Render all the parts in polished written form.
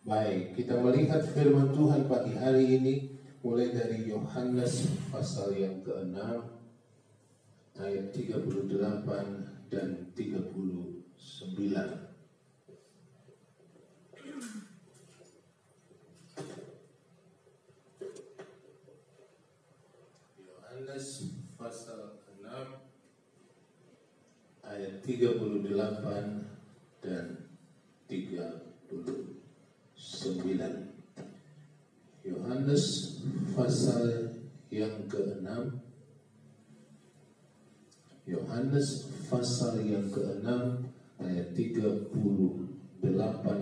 Baik, kita melihat firman Tuhan pagi hari ini mulai dari Yohanes pasal yang ke-6 ayat 38 dan 39. Yohanes pasal 6 ayat 38 dan 39. Yohanes pasal yang ke-6, Yohanes pasal yang ke-6 ayat 38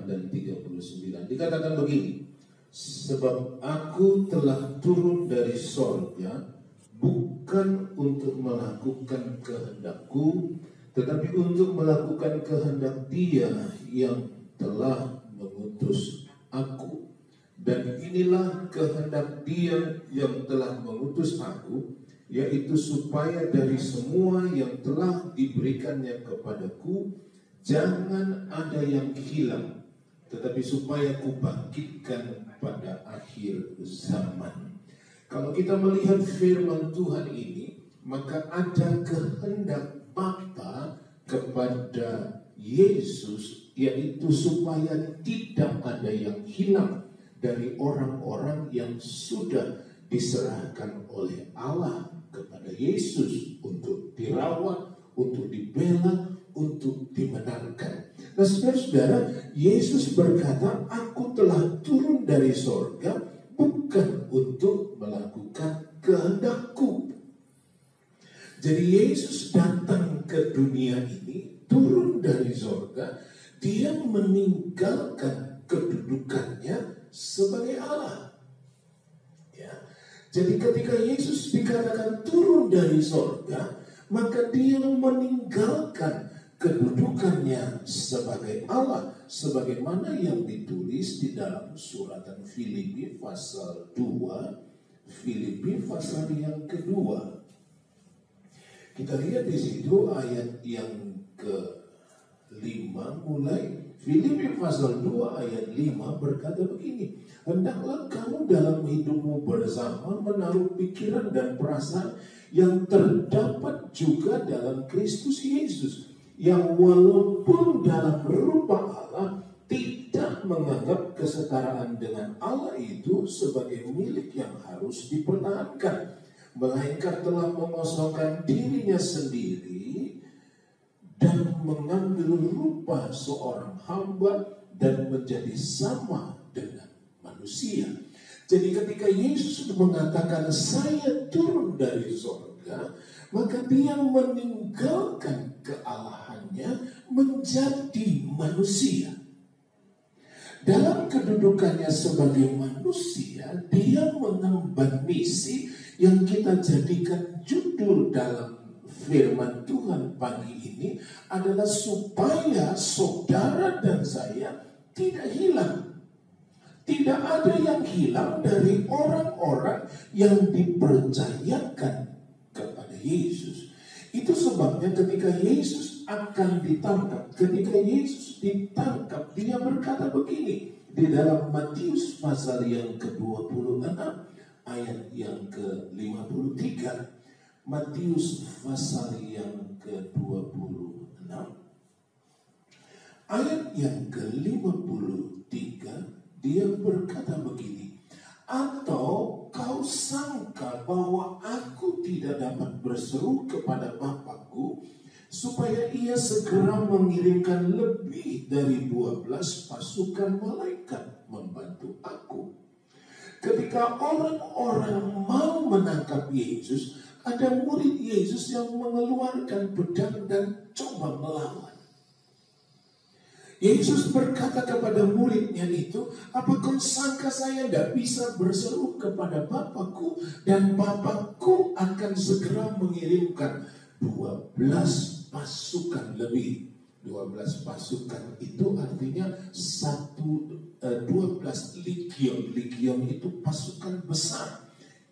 dan 39. Dikatakan begini, sebab aku telah turun dari sorga bukan untuk melakukan kehendakku, tetapi untuk melakukan kehendak Dia yang telah mengutus aku. Dan inilah kehendak Dia yang telah mengutus aku, yaitu supaya dari semua yang telah diberikannya kepadaku jangan ada yang hilang, tetapi supaya kubangkitkan pada akhir zaman. Kalau kita melihat firman Tuhan ini, maka ada kehendak Bapa kepada Yesus, yaitu supaya tidak ada yang hilang dari orang-orang yang sudah diserahkan oleh Allah kepada Yesus untuk dirawat, untuk dibela, untuk dimenangkan. Nah, saudara-saudara, Yesus berkata, aku telah turun dari sorga bukan untuk melakukan kehendakku. Jadi Yesus datang ke dunia ini, turun dari sorga, Dia meninggalkan kedudukannya sebagai Allah. Ya. Jadi ketika Yesus dikatakan turun dari sorga, maka Dia meninggalkan kedudukannya sebagai Allah, sebagaimana yang ditulis di dalam suratan Filipi pasal 2, Filipi pasal yang kedua. Kita lihat di situ ayat yang ke-5 mulai. Filipi pasal 2 ayat 5 berkata begini, hendaklah kamu dalam hidupmu bersama menaruh pikiran dan perasaan yang terdapat juga dalam Kristus Yesus, yang walaupun dalam rupa Allah tidak menganggap kesetaraan dengan Allah itu sebagai milik yang harus dipertahankan, melainkan telah mengosongkan dirinya sendiri dan mengambil rupa seorang hamba dan menjadi sama dengan manusia. Jadi ketika Yesus mengatakan saya turun dari surga, maka Dia meninggalkan kealahannya menjadi manusia. Dalam kedudukannya sebagai manusia, Dia mengemban misi yang kita jadikan judul dalam firman Tuhan pagi ini adalah supaya saudara dan saya tidak hilang. Tidak ada yang hilang dari orang-orang yang dipercayakan kepada Yesus. Itu sebabnya ketika Yesus akan ditangkap, Dia berkata begini di dalam Matius pasal yang ke-26 ayat yang ke-53. Matius pasal yang ke-26 ayat yang ke-53, Dia berkata begini, atau kau sangka bahwa aku tidak dapat berseru kepada Bapakku supaya Ia segera mengirimkan lebih dari 12 pasukan malaikat membantu aku? Ketika orang-orang mau menangkap Yesus, ada murid Yesus yang mengeluarkan pedang dan coba melawan. Yesus berkata kepada muridnya itu, apa kau sangka saya tidak bisa berseru kepada Bapakku dan Bapakku akan segera mengirimkan 12 pasukan lebih. 12 pasukan itu artinya 12 legion. Legion itu pasukan besar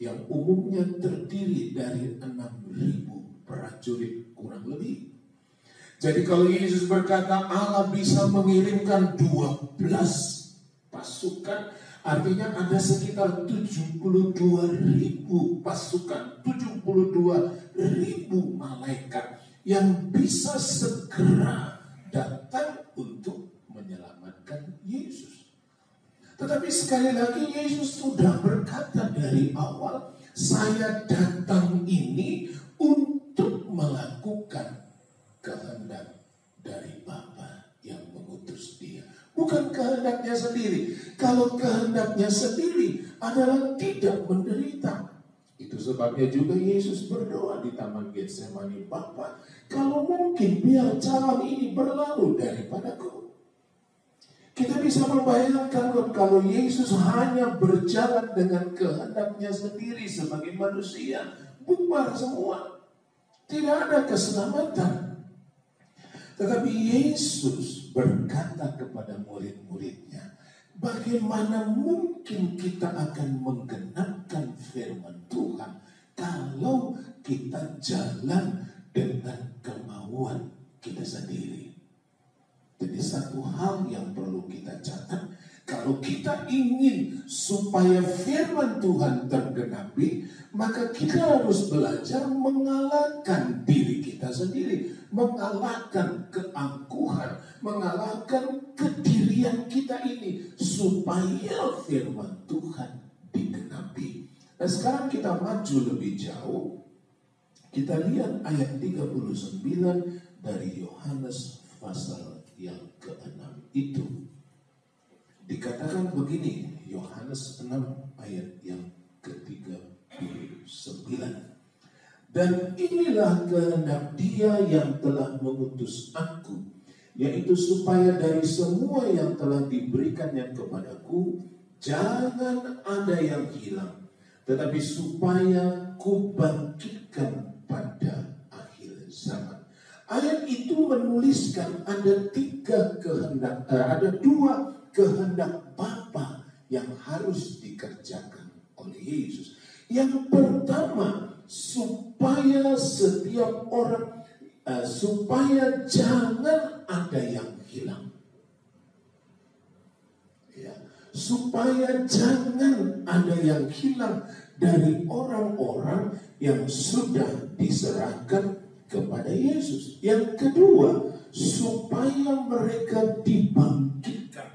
yang umumnya terdiri dari 6.000 prajurit kurang lebih. Jadi kalau Yesus berkata Allah bisa mengirimkan 12 pasukan, artinya ada sekitar 72.000 pasukan, 72.000 malaikat yang bisa segera datang untuk menyelamatkan Yesus. Tetapi sekali lagi Yesus sudah berkata dari awal, saya datang ini untuk melakukan kehendak dari Bapa yang mengutus dia. Bukan kehendaknya sendiri. Kalau kehendaknya sendiri adalah tidak menderita. Itu sebabnya juga Yesus berdoa di Taman Getsemani, Bapa, kalau mungkin biar jalan ini berlalu daripadaku. Kita bisa membayangkan kalau Yesus hanya berjalan dengan kehendaknya sendiri sebagai manusia, bubar semua. Tidak ada keselamatan. Tetapi Yesus berkata kepada murid-muridnya, bagaimana mungkin kita akan menggenapkan firman Tuhan kalau kita jalan dengan kemauan kita sendiri. Jadi satu hal yang perlu kita catat, kalau kita ingin supaya firman Tuhan tergenapi, maka kita harus belajar mengalahkan diri kita sendiri, mengalahkan keangkuhan, mengalahkan kedirian kita ini, supaya firman Tuhan digenapi. Nah sekarang kita maju lebih jauh, kita lihat ayat 39 dari Yohanes pasal yang ke-6 itu. Dikatakan begini, Yohanes 6 ayat yang ke-39. Dan inilah kehendak Dia yang telah mengutus aku, yaitu supaya dari semua yang telah diberikannya kepadaku, jangan ada yang hilang, tetapi supaya kubangkitkan pada akhir zaman. Ayat itu menuliskan ada dua kehendak Bapa yang harus dikerjakan oleh Yesus. Yang pertama, supaya setiap orang, supaya jangan ada yang hilang. Ya, supaya jangan ada yang hilang dari orang-orang yang sudah diserahkan kepada Yesus. Yang kedua, supaya mereka dibangkitkan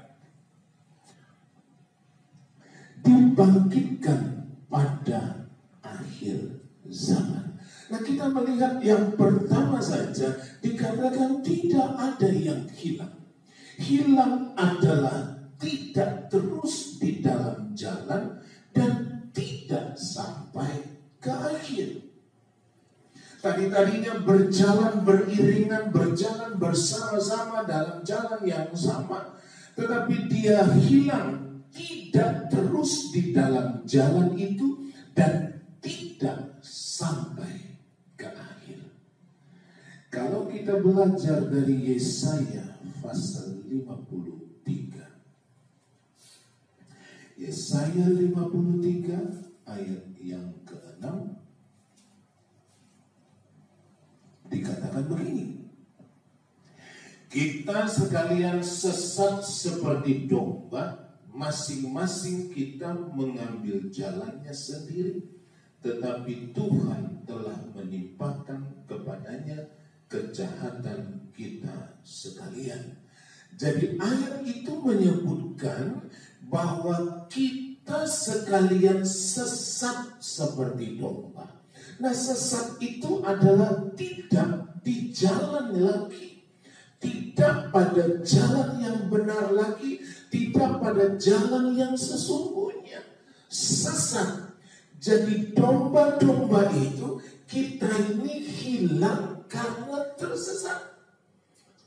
pada akhir zaman. Nah kita melihat yang pertama saja dikatakan tidak ada yang hilang. Hilang adalah tidak terus di dalam jalan dan tidak sampai ke akhir. Tadinya berjalan beriringan, berjalan bersama-sama dalam jalan yang sama, tetapi dia hilang, tidak terus di dalam jalan itu dan tidak sampai ke akhir. Kalau kita belajar dari Yesaya pasal 53, Yesaya 53 ayat yang ke-6 dikatakan begini, kita sekalian sesat seperti domba, masing-masing kita mengambil jalannya sendiri, tetapi Tuhan telah menimpakan kepadanya kejahatan kita sekalian. Jadi ayat itu menyebutkan bahwa kita sekalian sesat seperti domba. Nah sesat itu adalah tidak di jalan lagi, tidak pada jalan yang benar lagi, tidak pada jalan yang sesungguhnya. Sesat. Jadi domba-domba itu kita ini hilang karena tersesat.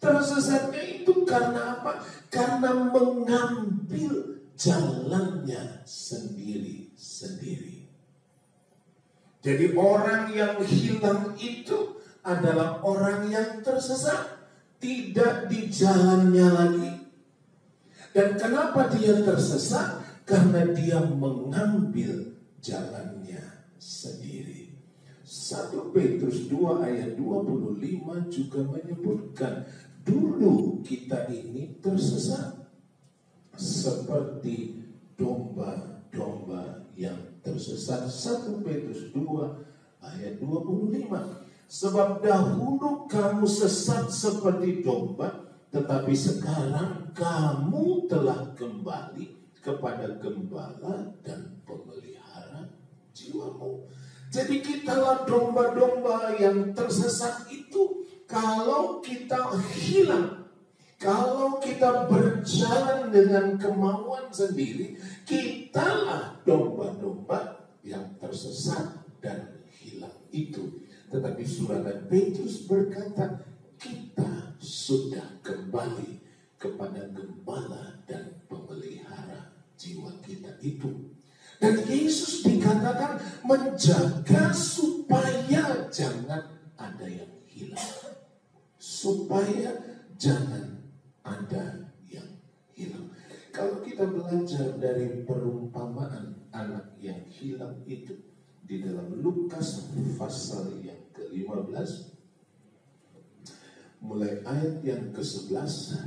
Tersesatnya itu karena apa? Karena mengambil jalannya sendiri-sendiri. Jadi orang yang hilang itu adalah orang yang tersesat, tidak di jalannya lagi. Dan kenapa dia tersesat? Karena dia mengambil jalannya sendiri. 1 Petrus 2 ayat 25 juga menyebutkan, dulu kita ini tersesat. seperti domba-domba yang tersesat. 1 Petrus 2 ayat 25. Sebab dahulu kamu sesat seperti domba, tetapi sekarang kamu telah kembali kepada gembala dan pemelihara jiwamu. Jadi kitalah domba-domba yang tersesat itu. Kalau kita hilang, kalau kita berjalan dengan kemauan sendiri, kitalah domba-domba yang tersesat dan hilang itu. Tetapi suratan Petrus berkata, kita sudah kembali kepada gembala dan pemelihara jiwa kita itu. Dan Yesus dikatakan menjaga supaya jangan ada yang hilang. Supaya jangan ada yang hilang. Kalau kita belajar dari perumpamaan anak yang hilang itu di dalam Lukas pasal yang ke-15, mulai ayat yang ke-11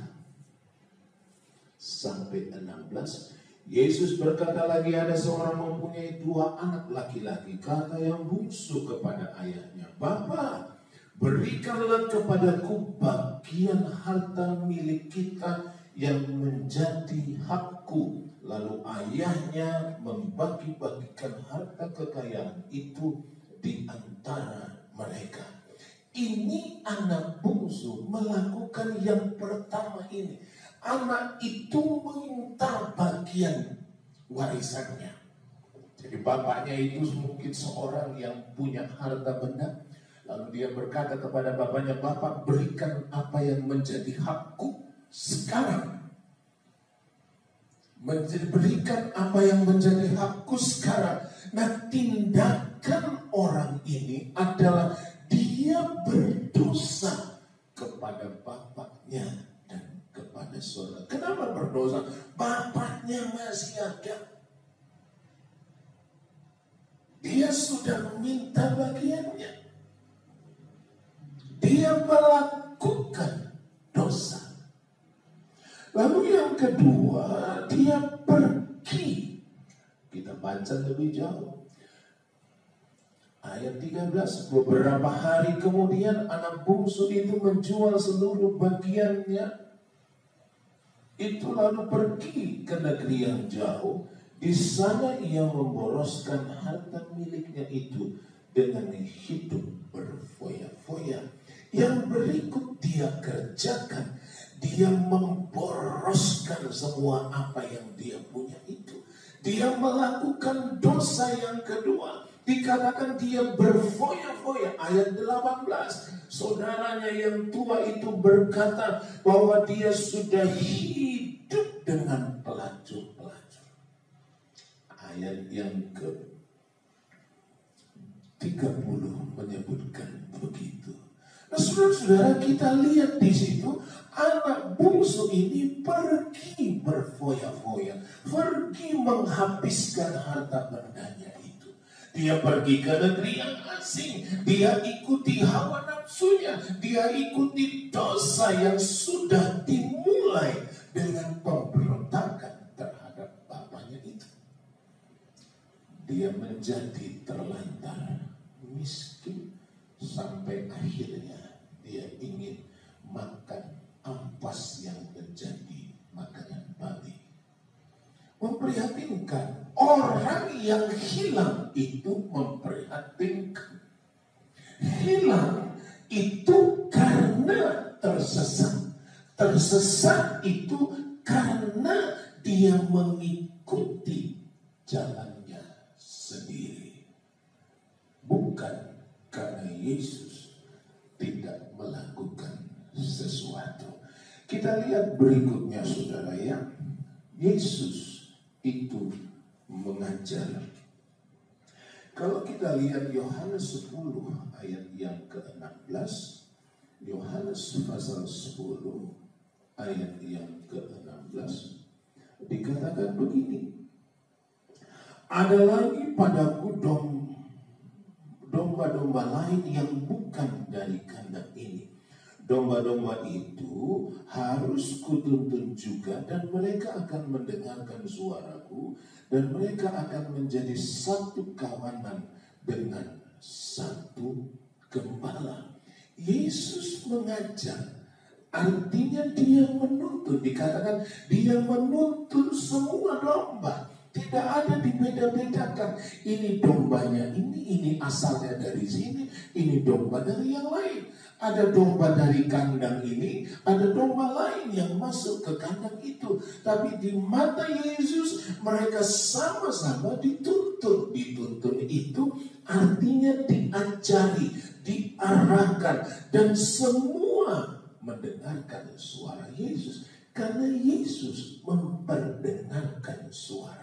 sampai 16, Yesus berkata lagi, ada seorang mempunyai 2 anak laki-laki. Kata yang bungsu kepada ayahnya, Bapa, berikanlah kepadaku bagian harta milik kita yang menjadi hakku. Lalu ayahnya membagi-bagikan harta kekayaan itu di antara mereka. Ini anak bungsu melakukan yang pertama ini. Anak itu minta bagian warisannya. Jadi bapaknya itu mungkin seorang yang punya harta benda. Lalu dia berkata kepada bapaknya, Bapak, berikan apa yang menjadi hakku sekarang. Berikan apa yang menjadi hakku sekarang. Nah, tindakan orang ini adalah dia berdosa kepada bapaknya dan kepada saudara. Kenapa berdosa? Bapaknya masih ada. Dia sudah meminta bagiannya. Dia melakukan dosa. Lalu yang kedua, dia pergi. Kita baca lebih jauh. Ayat 13, beberapa hari kemudian anak bungsu itu menjual seluruh bagiannya. Itu lalu pergi ke negeri yang jauh. Di sana ia memboroskan harta miliknya itu dengan hidup berfoya-foya. Yang berikut dia kerjakan, dia memboroskan semua apa yang dia punya itu. Dia melakukan dosa yang kedua. Dikatakan dia berfoya-foya. Ayat 18. Saudaranya yang tua itu berkata bahwa dia sudah hidup dengan pelacur-pelacur. Ayat yang ke-30 menyebutkan begitu. Nah, saudara-saudara, kita lihat di situ anak bungsu ini pergi berfoya-foya, pergi menghabiskan harta bendanya itu. Dia pergi ke negeri yang asing, dia ikuti hawa nafsunya, dia ikuti dosa yang sudah dimulai dengan pemberontakan terhadap bapaknya itu. Dia menjadi terlantar, miskin, sampai akhirnya dia ingin makan ampas yang menjadi makanan babi. Memprihatinkan. Orang yang hilang itu memprihatinkan. Hilang itu karena tersesat. Tersesat itu karena dia mengikuti jalannya sendiri. Bukan karena Yesus tidak melakukan sesuatu. Kita lihat berikutnya, saudara, ya. Yesus itu mengajar. Kalau kita lihat Yohanes 10 ayat yang ke-16, Yohanes pasal 10 ayat yang ke-16 dikatakan begini. Ada lagi padaku domba-domba lain yang bukan dari kandang ini. domba-domba itu harus kutuntun juga, dan mereka akan mendengarkan suaraku, dan mereka akan menjadi satu kawanan dengan satu gembala. Yesus mengajar, artinya dia menuntun. Dikatakan dia menuntun semua domba. Tidak ada dibeda-bedakan. Ini dombanya ini asalnya dari sini, ini domba dari yang lain. Ada domba dari kandang ini, ada domba lain yang masuk ke kandang itu. Tapi di mata Yesus mereka sama-sama dituntun. Dituntun itu artinya diajari, diarahkan, dan semua mendengarkan suara Yesus. Karena Yesus memperdengarkan suaranya.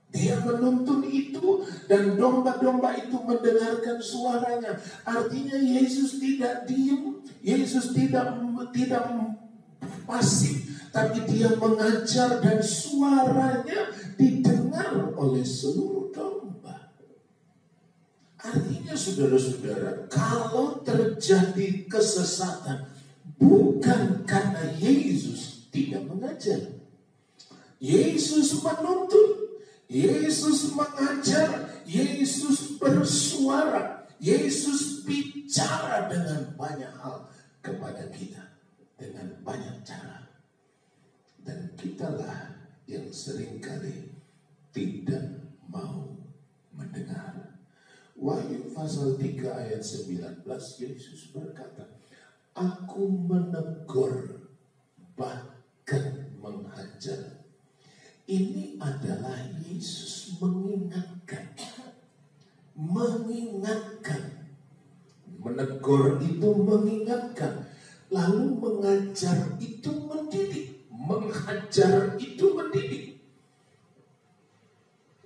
Dia menuntun itu, dan domba-domba itu mendengarkan suaranya. Artinya Yesus tidak diam, Yesus tidak pasif, tapi dia mengajar dan suaranya didengar oleh seluruh domba. Artinya saudara-saudara, kalau terjadi kesesatan, bukan karena Yesus tidak mengajar. Yesus menuntun, Yesus mengajar, Yesus bersuara, Yesus bicara dengan banyak hal kepada kita, dengan banyak cara. Dan kitalah yang seringkali tidak mau mendengar. Wahyu pasal 3 ayat 19, Yesus berkata, Aku menegur, bahkan menghajar. Ini adalah Yesus mengingatkan. Mengingatkan. Menegur itu mengingatkan. Lalu mengajar itu mendidik. Menghajar itu mendidik.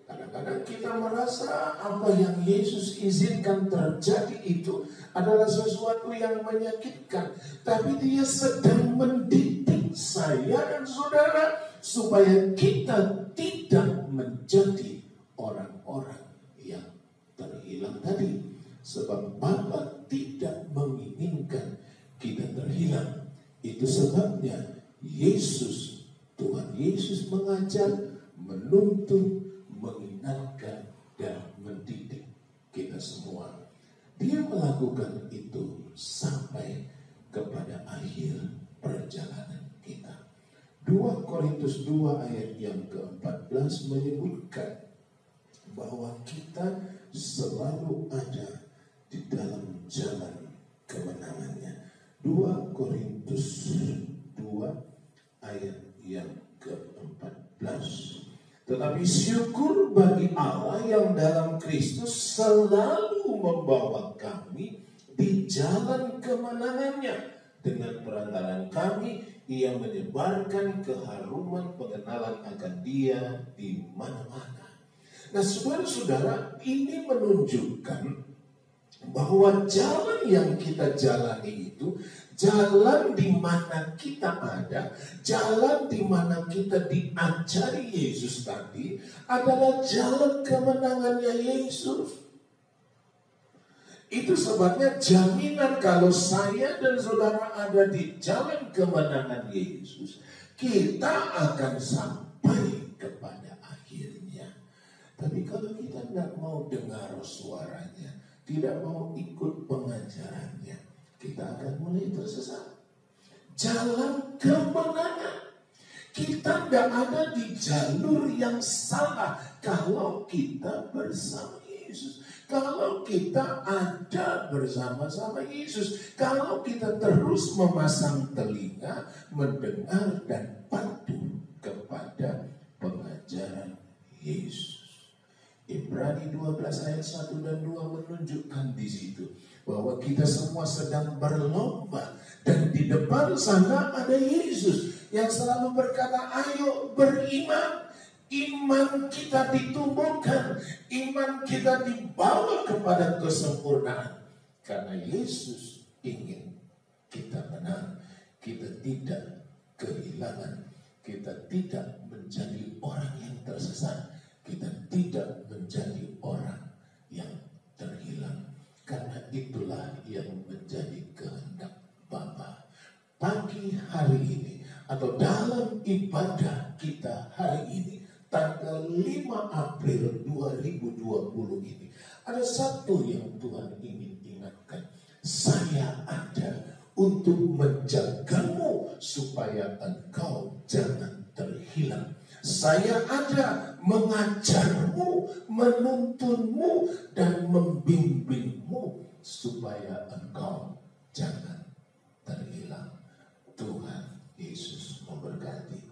Kadang-kadang kita merasa apa yang Yesus izinkan terjadi itu adalah sesuatu yang menyakitkan. Tapi dia sedang mendidik saya dan saudara supaya kita tidak menjadi orang-orang yang terhilang tadi. Sebab Bapa tidak menginginkan kita terhilang. Itu sebabnya Yesus, Tuhan Yesus mengajar, menuntun, mengingatkan, dan mendidik kita semua. Dia melakukan itu sampai kepada akhir perjalanan kita. 2 Korintus 2 ayat yang ke-14 menyebutkan bahwa kita selalu ada di dalam jalan kemenangannya. 2 Korintus 2 ayat yang ke-14. Tetapi syukur bagi Allah yang dalam Kristus selalu membawa kami di jalan kemenangannya. Dengan perantaraan kami, Ia menyebarkan keharuman pengenalan akan Dia di mana-mana. Nah, saudara-saudara, ini menunjukkan bahwa jalan yang kita jalani itu, jalan di mana kita ada, jalan di mana kita diajari Yesus tadi, adalah jalan kemenangannya Yesus. Itu sebabnya jaminan kalau saya dan saudara ada di jalan kemenangan Yesus, kita akan sampai kepada akhirnya. Tapi kalau kita tidak mau dengar suaranya, tidak mau ikut pengajarannya, kita akan mulai tersesat. Jalan kemenangan. Kita tidak ada di jalur yang salah kalau kita bersama Yesus. Kalau kita ada bersama-sama Yesus, kalau kita terus memasang telinga, mendengar dan patuh kepada pengajaran Yesus. Ibrani 12 ayat 1 dan 2 menunjukkan di situ bahwa kita semua sedang berlomba, dan di depan sana ada Yesus yang selalu berkata, ayo beriman. Iman kita ditumbuhkan, iman kita dibawa kepada kesempurnaan. Karena Yesus ingin kita menang, kita tidak kehilangan, kita tidak menjadi orang yang tersesat, kita tidak menjadi orang yang terhilang. Karena itulah yang menjadi kehendak pagi hari ini atau dalam ibadah kita hari ini, tanggal 5 April 2020 ini, ada satu yang Tuhan ingin ingatkan. Saya ada untuk menjagamu supaya engkau jangan terhilang. Saya ada mengajarmu, menuntunmu, dan membimbingmu supaya engkau jangan terhilang. Tuhan Yesus memberkati.